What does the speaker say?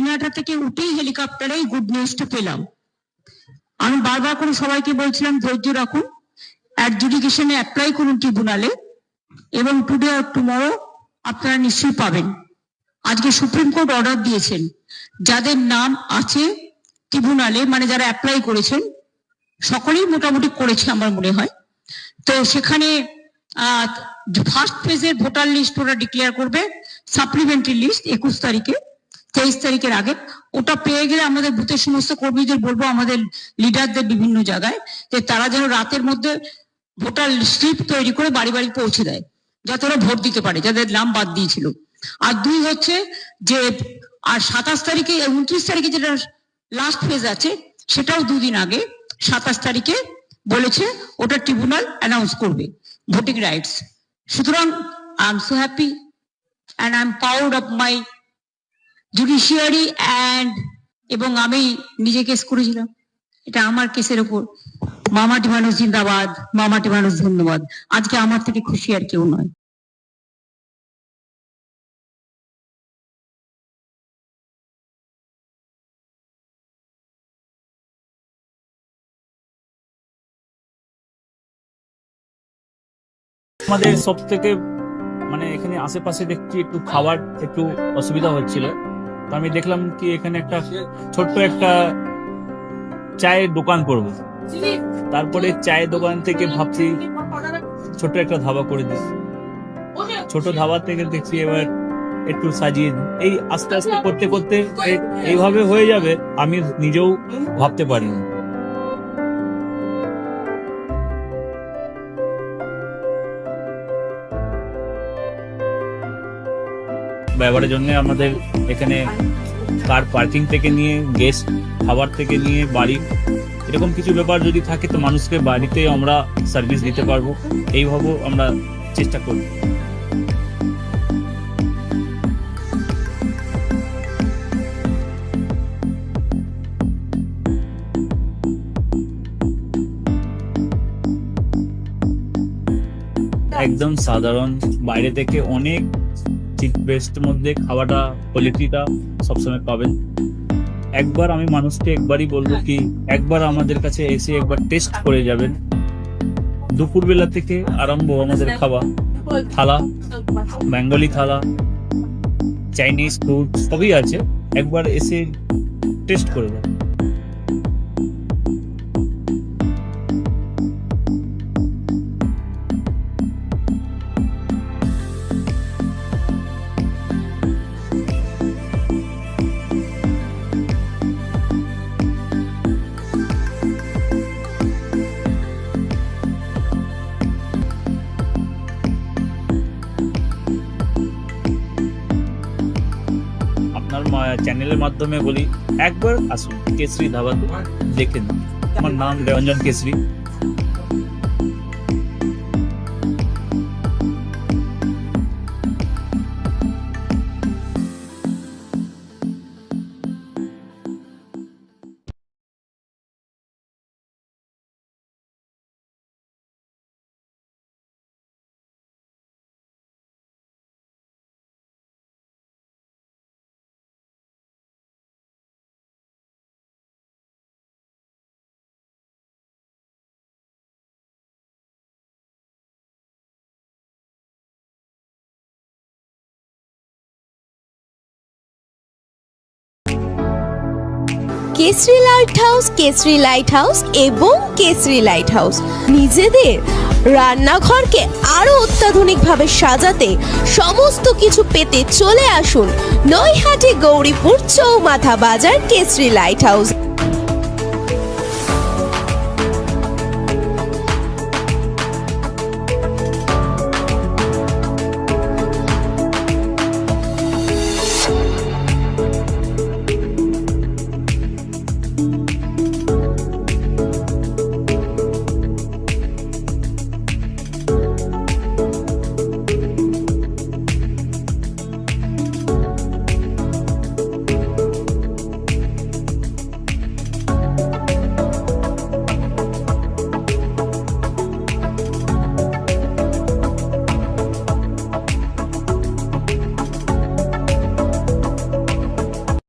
দিনহাটা থেকে উঠেই হেলিকপ্টারে গুড নিউজটা পেলাম। আমি বারবার করে সবাইকে বলছিলাম ধৈর্য রাখুন, অ্যাডজুডিকেশনে অ্যাপ্লাই করুন ট্রিব্যুনালে, এবং টুডে আর টুমরো আপনারা নিশ্চয়ই পাবেন। আজকে সুপ্রিম কোর্ট অর্ডার দিয়েছেন যাদের নাম আছে ট্রিব্যুনালে, মানে যারা অ্যাপ্লাই করেছেন সকলেই মোটামুটি করেছে আমার মনে হয়। তো সেখানে ফার্স্ট ফেজের ভোটার লিস্ট ওরা ডিক্লেয়ার করবে, সাপ্লিমেন্টারি লিস্ট 21 তারিখে, 23 তারিখের আগে। ওটা পেয়ে গেলে আমাদের বুথের সমস্ত কর্মীদের বলবো, আমাদের লিডারদের বিভিন্ন জায়গায়, যে তারা যেন রাতের মধ্যে ভোটার স্লিপ তৈরি করে বাড়ি বাড়ি পৌঁছে দেয়, যাতে ওরা ভোট দিতে পারে যাদের নাম বাদ দিয়েছিল। আর দুই হচ্ছে যে আর 27 তারিখে 29 তারিখে যেটা লাস্ট ফেজ আছে, সেটাও দুদিন আগে 27 তারিখে বলেছে ওটা ট্রিব্যুনাল অ্যানাউন্স করবে ভোটিং রাইটস। সুতরাং I am so happy and I am proud of my judiciary and, এবং আমি নিজে কেস করেছিলাম, এটা আমার কেসের উপর। মামাটি মানুষ জিন্দাবাদ, মামাটি মানুষ ধন্যবাদ। আজকে আমার থেকে খুশি আর কেউ নয়। আমাদের সব থেকে মানে এখানে আশেপাশে দেখছি একটু খাবার একটু অসুবিধা হচ্ছিল, তো আমি দেখলাম কি এখানে একটা ছোট্ট একটা চায়ের দোকান করব। তারপরে চায়ের দোকান থেকে ভাবছি ছোট্ট একটা ধাবা করে দিই। ছোট ধাবা থেকে দেখছি এবার একটু সাজিয়ে এই আস্তে আস্তে করতে করতে এইভাবে হয়ে যাবে, আমি নিজেও ভাবতে পারিনি। ব্যবহারের জন্য আমাদের এখানে কার পার্কিং থেকে নিয়ে গেস্ট খাবার থেকে নিয়ে বাড়ি, এরকম কিছু ব্যাপার যদি থাকে তো মানুষকে বাড়িতে আমরা সার্ভিস দিতে পারবো, এইভাবে আমরা চেষ্টা করব। একদম সাধারণ, বাইরে থেকে অনেক চিপ বেস্টের মধ্যে খাওয়াটা কোয়ালিটিটা সবসময় পাবেন। একবার আমি মানুষকে একবারই বলবো কি একবার আমাদের কাছে এসে একবার টেস্ট করে যাবেন। দুপুরবেলা থেকে আরম্ভ আমাদের খাওয়া, থালা, বেঙ্গলি থালা, চাইনিজ ফুড সবই আছে, একবার এসে টেস্ট করে যাবেন। চ্যানেলের মাধ্যমে বলি একবার আসুন কেশরী ধাবাতে, দেখেন। আমার নাম Ranjan Keshari. Keshari light house, Keshari light house এবং কেশরী লাইট হাউস নিজেদের রান্নাঘরকে আরো অত্যাধুনিকভাবে সাজাতে সমস্ত কিছু পেতে চলে আসুন নৈহাটি গৌরীপুর চৌমাথা বাজার কেশরী লাইট হাউস।